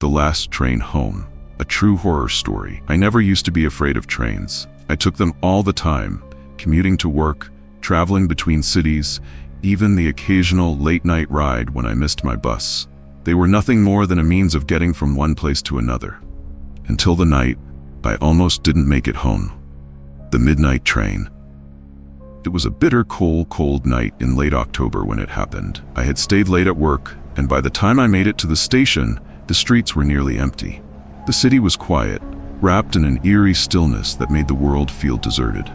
The Last Train Home. A true horror story. I never used to be afraid of trains. I took them all the time, commuting to work, traveling between cities, even the occasional late-night ride when I missed my bus. They were nothing more than a means of getting from one place to another. Until the night I almost didn't make it home. The midnight train. It was a bitter, cold night in late October when it happened. I had stayed late at work, and by the time I made it to the station, the streets were nearly empty. The city was quiet, wrapped in an eerie stillness that made the world feel deserted.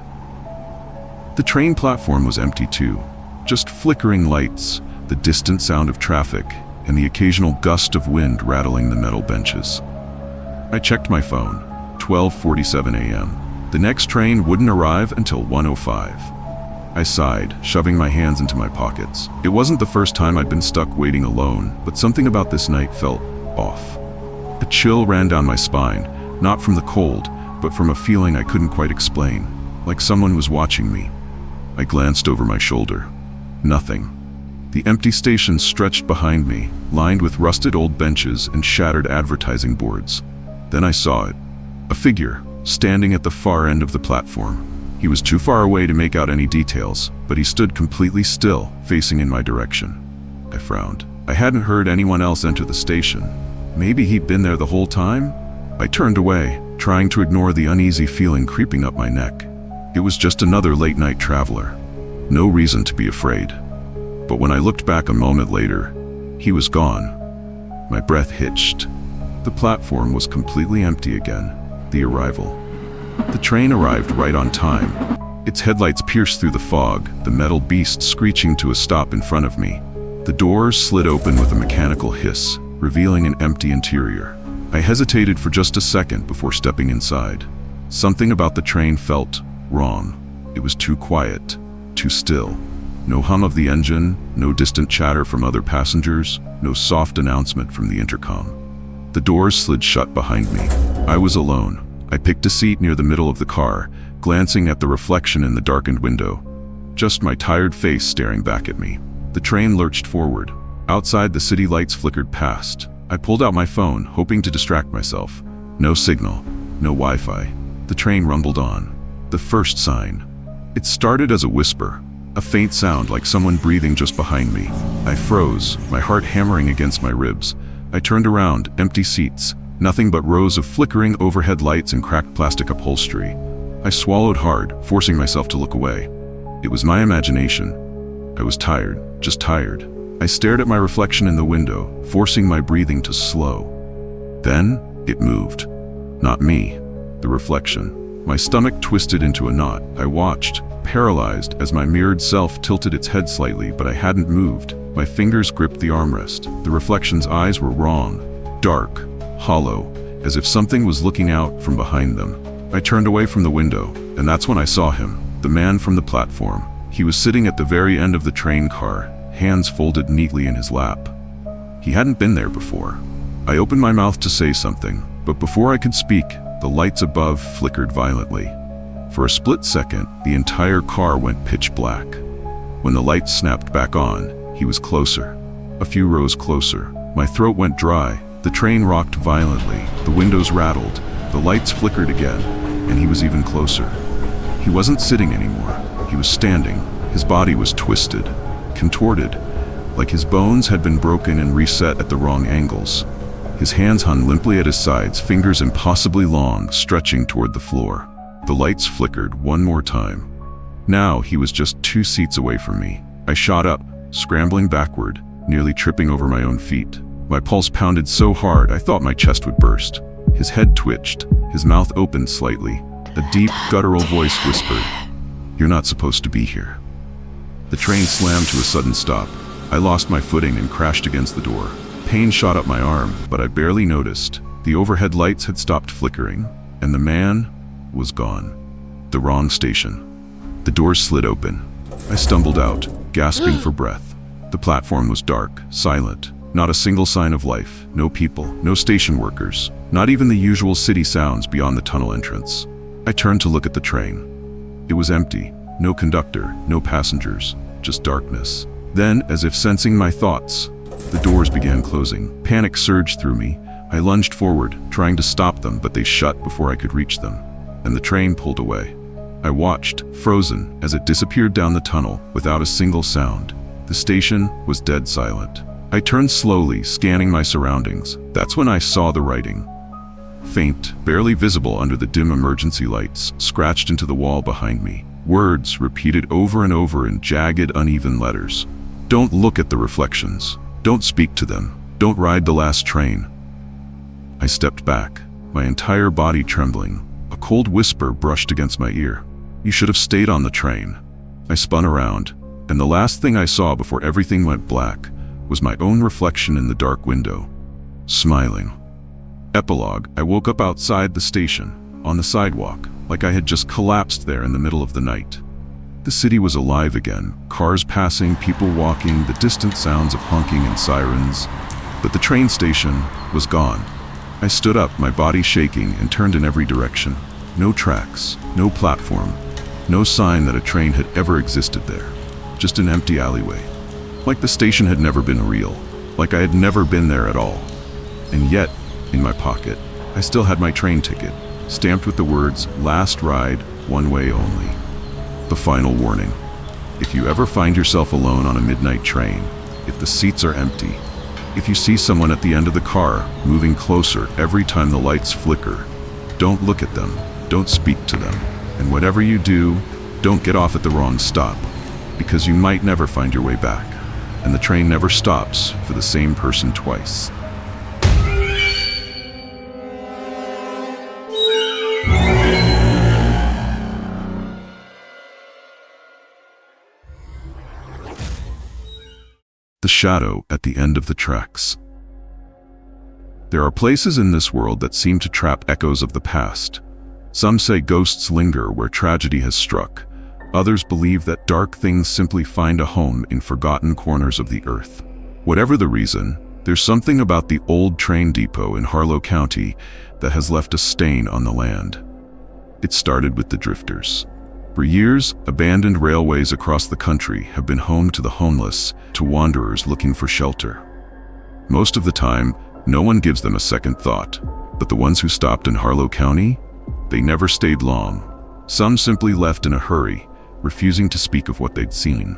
The train platform was empty too, just flickering lights, the distant sound of traffic, and the occasional gust of wind rattling the metal benches. I checked my phone. 12:47 a.m. The next train wouldn't arrive until 1:05. I sighed, shoving my hands into my pockets. It wasn't the first time I'd been stuck waiting alone, but something about this night felt off. A chill ran down my spine, not from the cold, but from a feeling I couldn't quite explain, like someone was watching me. I glanced over my shoulder. Nothing. The empty station stretched behind me, lined with rusted old benches and shattered advertising boards. Then I saw it. A figure, standing at the far end of the platform. He was too far away to make out any details, but he stood completely still, facing in my direction. I frowned. I hadn't heard anyone else enter the station. Maybe he'd been there the whole time? I turned away, trying to ignore the uneasy feeling creeping up my neck. It was just another late-night traveler. No reason to be afraid. But when I looked back a moment later, he was gone. My breath hitched. The platform was completely empty again. The arrival. The train arrived right on time. Its headlights pierced through the fog, the metal beast screeching to a stop in front of me. The doors slid open with a mechanical hiss, revealing an empty interior. I hesitated for just a second before stepping inside. Something about the train felt wrong. It was too quiet, too still. No hum of the engine, no distant chatter from other passengers, no soft announcement from the intercom. The doors slid shut behind me. I was alone. I picked a seat near the middle of the car, glancing at the reflection in the darkened window. Just my tired face staring back at me. The train lurched forward. Outside, the city lights flickered past. I pulled out my phone, hoping to distract myself. No signal, no Wi-Fi. The train rumbled on. The first sign. It started as a whisper, a faint sound like someone breathing just behind me. I froze, my heart hammering against my ribs. I turned around, empty seats, nothing but rows of flickering overhead lights and cracked plastic upholstery. I swallowed hard, forcing myself to look away. It was my imagination. I was tired, just tired. I stared at my reflection in the window, forcing my breathing to slow. Then, it moved. Not me, the reflection. My stomach twisted into a knot. I watched, paralyzed, as my mirrored self tilted its head slightly, but I hadn't moved. My fingers gripped the armrest. The reflection's eyes were wrong, dark, hollow, as if something was looking out from behind them. I turned away from the window, and that's when I saw him, the man from the platform. He was sitting at the very end of the train car, hands folded neatly in his lap. He hadn't been there before. I opened my mouth to say something, but before I could speak, the lights above flickered violently. For a split second, the entire car went pitch black. When the lights snapped back on, he was closer. A few rows closer. My throat went dry. The train rocked violently. The windows rattled. The lights flickered again, and he was even closer. He wasn't sitting anymore. He was standing. His body was twisted, contorted, like his bones had been broken and reset at the wrong angles. His hands hung limply at his sides, fingers impossibly long, stretching toward the floor. The lights flickered one more time. Now he was just 2 seats away from me. I shot up, scrambling backward, nearly tripping over my own feet. My pulse pounded so hard I thought my chest would burst. His head twitched, his mouth opened slightly. A deep, guttural voice whispered, "You're not supposed to be here." The train slammed to a sudden stop. I lost my footing and crashed against the door. Pain shot up my arm, but I barely noticed. The overhead lights had stopped flickering, and the man was gone. The wrong station. The doors slid open. I stumbled out, gasping for breath. The platform was dark, silent. Not a single sign of life. No people, no station workers. Not even the usual city sounds beyond the tunnel entrance. I turned to look at the train. It was empty. No conductor, no passengers, just darkness. Then, as if sensing my thoughts, the doors began closing. Panic surged through me. I lunged forward, trying to stop them, but they shut before I could reach them, and the train pulled away. I watched, frozen, as it disappeared down the tunnel without a single sound. The station was dead silent. I turned slowly, scanning my surroundings. That's when I saw the writing. Faint, barely visible under the dim emergency lights, scratched into the wall behind me. Words repeated over and over in jagged, uneven letters. Don't look at the reflections. Don't speak to them. Don't ride the last train. I stepped back, my entire body trembling. A cold whisper brushed against my ear. You should have stayed on the train. I spun around, and the last thing I saw before everything went black was my own reflection in the dark window, smiling. Epilogue: I woke up outside the station, on the sidewalk, like I had just collapsed there in the middle of the night. The city was alive again, cars passing, people walking, the distant sounds of honking and sirens. But the train station was gone. I stood up, my body shaking, and turned in every direction. No tracks, no platform, no sign that a train had ever existed there. Just an empty alleyway. Like the station had never been real, like I had never been there at all. And yet, in my pocket, I still had my train ticket, stamped with the words, "Last ride, one way only." The final warning. If you ever find yourself alone on a midnight train, if the seats are empty, if you see someone at the end of the car moving closer every time the lights flicker, don't look at them, don't speak to them. And whatever you do, don't get off at the wrong stop, because you might never find your way back. And the train never stops for the same person twice. The shadow at the end of the tracks. There are places in this world that seem to trap echoes of the past. Some say ghosts linger where tragedy has struck. Others believe that dark things simply find a home in forgotten corners of the earth. Whatever the reason, there's something about the old train depot in Harlow County that has left a stain on the land. It started with the drifters. For years, abandoned railways across the country have been home to the homeless, to wanderers looking for shelter. Most of the time, no one gives them a second thought. But the ones who stopped in Harlow County, they never stayed long. Some simply left in a hurry, refusing to speak of what they'd seen.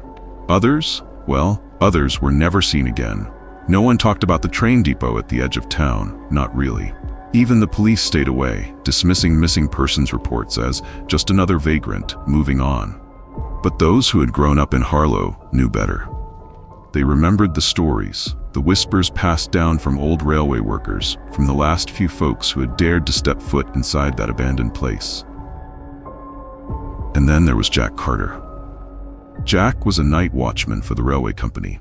Others were never seen again. No one talked about the train depot at the edge of town, not really. Even the police stayed away, dismissing missing persons reports as just another vagrant moving on. But those who had grown up in Harlow knew better. They remembered the stories, the whispers passed down from old railway workers, from the last few folks who had dared to step foot inside that abandoned place. And then there was Jack Carter. Jack was a night watchman for the railway company.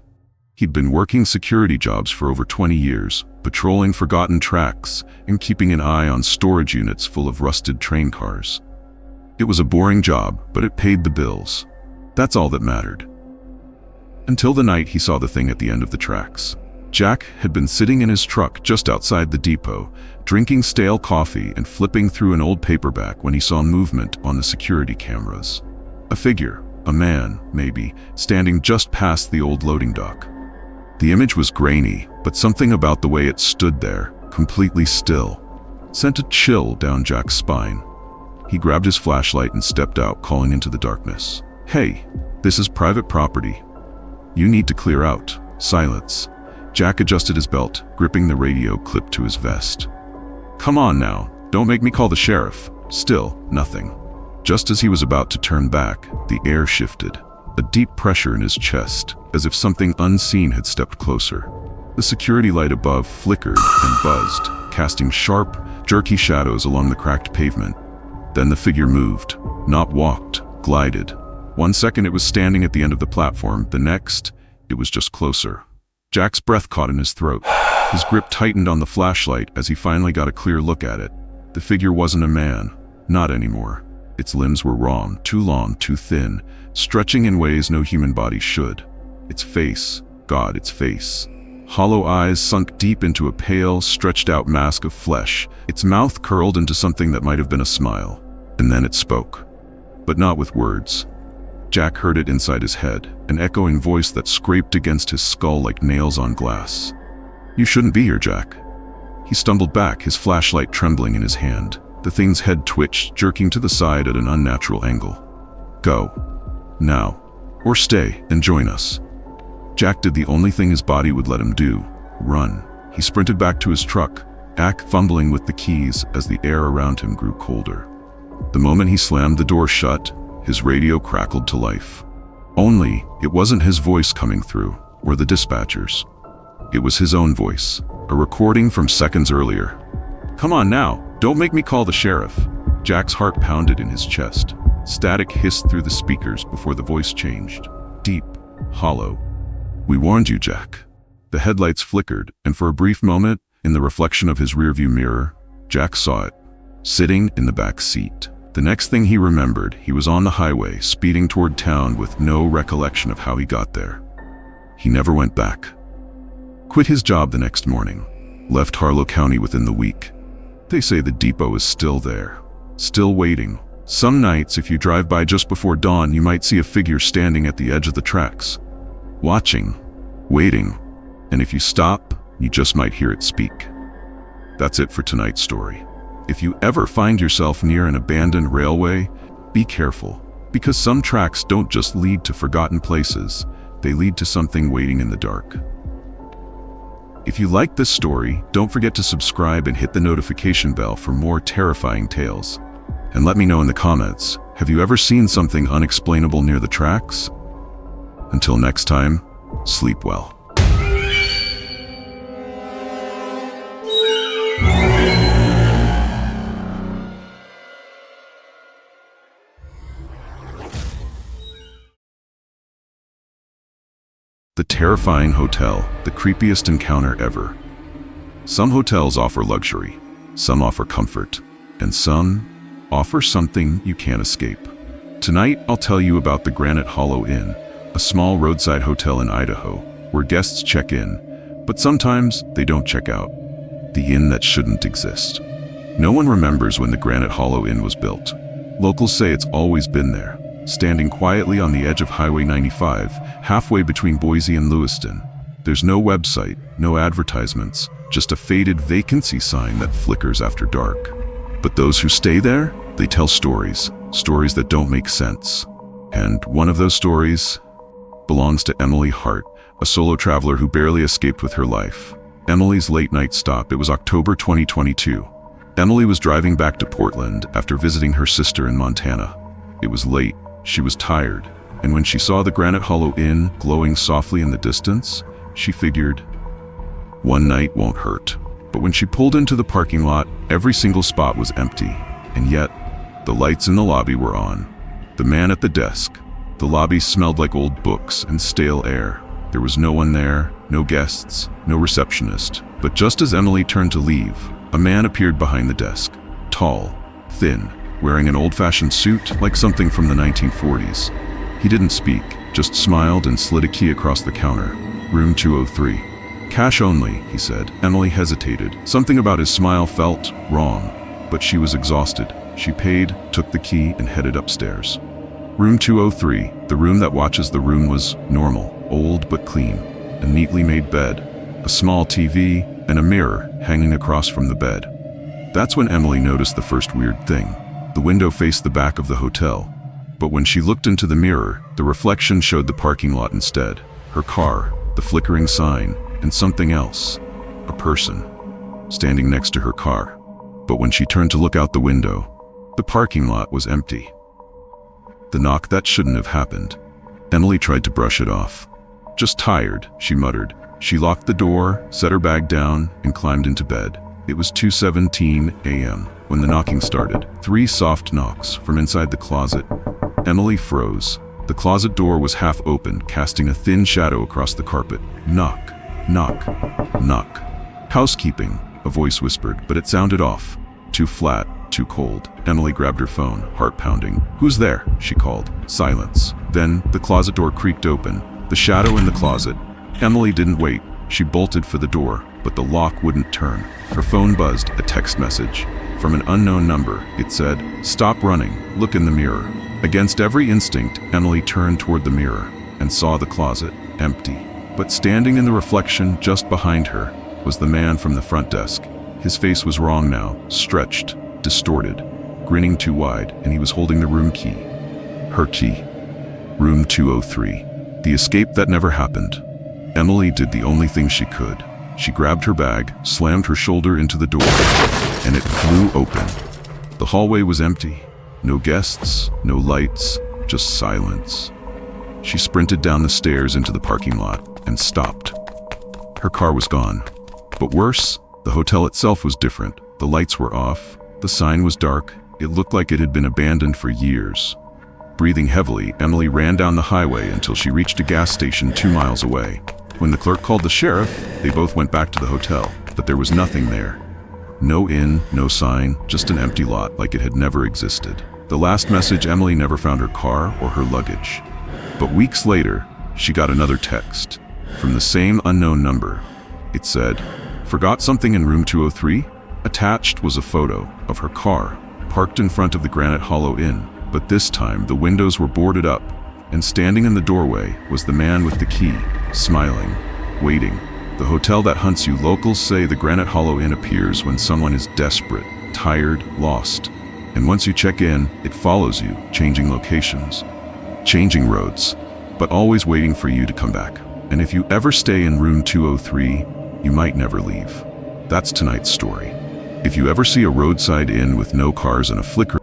He'd been working security jobs for over 20 years, patrolling forgotten tracks and keeping an eye on storage units full of rusted train cars. It was a boring job, but it paid the bills. That's all that mattered. Until the night he saw the thing at the end of the tracks. Jack had been sitting in his truck just outside the depot, drinking stale coffee and flipping through an old paperback when he saw movement on the security cameras. A figure, a man, maybe, standing just past the old loading dock. The image was grainy, but something about the way it stood there, completely still, sent a chill down Jack's spine. He grabbed his flashlight and stepped out, calling into the darkness. "Hey, this is private property. You need to clear out." Silence. Jack adjusted his belt, gripping the radio clipped to his vest. "Come on now, don't make me call the sheriff." Still, nothing. Just as he was about to turn back, the air shifted. A deep pressure in his chest, as if something unseen had stepped closer. The security light above flickered and buzzed, casting sharp, jerky shadows along the cracked pavement. Then the figure moved, not walked, glided. One second it was standing at the end of the platform, the next, it was just closer. Jack's breath caught in his throat. His grip tightened on the flashlight as he finally got a clear look at it. The figure wasn't a man, not anymore. Its limbs were wrong, too long, too thin, stretching in ways no human body should. Its face, God, its face. Hollow eyes sunk deep into a pale, stretched-out mask of flesh. Its mouth curled into something that might have been a smile. And then it spoke. But not with words. Jack heard it inside his head, an echoing voice that scraped against his skull like nails on glass. "You shouldn't be here, Jack." He stumbled back, his flashlight trembling in his hand. The thing's head twitched, jerking to the side at an unnatural angle. "Go. Now. Or stay and join us." Jack did the only thing his body would let him do: run. He sprinted back to his truck, fumbling with the keys as the air around him grew colder. The moment he slammed the door shut, his radio crackled to life. Only, it wasn't his voice coming through, or the dispatcher's. It was his own voice, a recording from seconds earlier. "Come on now, don't make me call the sheriff." Jack's heart pounded in his chest. Static hissed through the speakers before the voice changed. Deep, hollow. "We warned you, Jack." The headlights flickered, and for a brief moment, in the reflection of his rearview mirror, Jack saw it, sitting in the back seat. The next thing he remembered, he was on the highway, speeding toward town with no recollection of how he got there. He never went back. Quit his job the next morning. Left Harlow County within the week. They say the depot is still there, still waiting. Some nights, if you drive by just before dawn, you might see a figure standing at the edge of the tracks, watching, waiting, and if you stop, you just might hear it speak. That's it for tonight's story. If you ever find yourself near an abandoned railway, be careful, because some tracks don't just lead to forgotten places, they lead to something waiting in the dark. If you like this story, don't forget to subscribe and hit the notification bell for more terrifying tales. And let me know in the comments, have you ever seen something unexplainable near the tracks? Until next time, sleep well. The Terrifying Hotel, the creepiest encounter ever. Some hotels offer luxury, some offer comfort, and some offer something you can't escape. Tonight, I'll tell you about the Granite Hollow Inn, a small roadside hotel in Idaho, where guests check in, but sometimes they don't check out. The inn that shouldn't exist. No one remembers when the Granite Hollow Inn was built. Locals say it's always been there, standing quietly on the edge of Highway 95, halfway between Boise and Lewiston. There's no website, no advertisements, just a faded vacancy sign that flickers after dark. But those who stay there, they tell stories, stories that don't make sense. And one of those stories belongs to Emily Hart, a solo traveler who barely escaped with her life. Emily's late-night stop. It was October 2022. Emily was driving back to Portland after visiting her sister in Montana. It was late, she was tired, and when she saw the Granite Hollow Inn glowing softly in the distance, she figured, one night won't hurt. But when she pulled into the parking lot, every single spot was empty, and yet, the lights in the lobby were on. The man at the desk. The lobby smelled like old books and stale air. There was no one there, no guests, no receptionist. But just as Emily turned to leave, a man appeared behind the desk. Tall, thin, wearing an old-fashioned suit like something from the 1940s. He didn't speak, just smiled and slid a key across the counter. Room 203. Cash only, he said. Emily hesitated. Something about his smile felt wrong, but she was exhausted. She paid, took the key, and headed upstairs. Room 203, the room that watches the room, was normal, old but clean. A neatly made bed, a small TV, and a mirror hanging across from the bed. That's when Emily noticed the first weird thing. The window faced the back of the hotel, but when she looked into the mirror, the reflection showed the parking lot instead. Her car, the flickering sign, and something else. A person, standing next to her car. But when she turned to look out the window, the parking lot was empty. The knock that shouldn't have happened. Emily tried to brush it off. Just tired, she muttered. She locked the door, set her bag down, and climbed into bed. It was 2:17 a.m. when the knocking started. 3 soft knocks from inside the closet. Emily froze. The closet door was half open, casting a thin shadow across the carpet. Knock, knock, knock. Housekeeping, a voice whispered, but it sounded off. Too flat, too cold. Emily grabbed her phone, heart pounding. Who's there? She called. Silence. Then, the closet door creaked open. The shadow in the closet. Emily didn't wait. She bolted for the door, but the lock wouldn't turn. Her phone buzzed, a text message. From an unknown number, it said, "Stop running, look in the mirror." Against every instinct, Emily turned toward the mirror and saw the closet, empty. But standing in the reflection just behind her was the man from the front desk. His face was wrong now, stretched, distorted, grinning too wide, and he was holding the room key. Her key. Room 203. The escape that never happened. Emily did the only thing she could. She grabbed her bag, slammed her shoulder into the door, and it flew open. The hallway was empty. No guests, no lights, just silence. She sprinted down the stairs into the parking lot and stopped. Her car was gone. But worse, the hotel itself was different. The lights were off. The sign was dark. It looked like it had been abandoned for years. Breathing heavily, Emily ran down the highway until she reached a gas station 2 miles away. When the clerk called the sheriff, they both went back to the hotel, but there was nothing there. No inn, no sign, just an empty lot like it had never existed. The last message, Emily never found her car or her luggage. But weeks later, she got another text from the same unknown number. It said, "Forgot something in room 203?" Attached was a photo of her car, parked in front of the Granite Hollow Inn. But this time, the windows were boarded up, and standing in the doorway was the man with the key, smiling, waiting. The hotel that hunts you. Locals say the Granite Hollow Inn appears when someone is desperate, tired, lost. And once you check in, it follows you, changing locations, changing roads, but always waiting for you to come back. And if you ever stay in room 203, you might never leave. That's tonight's story. If you ever see a roadside inn with no cars and a flickering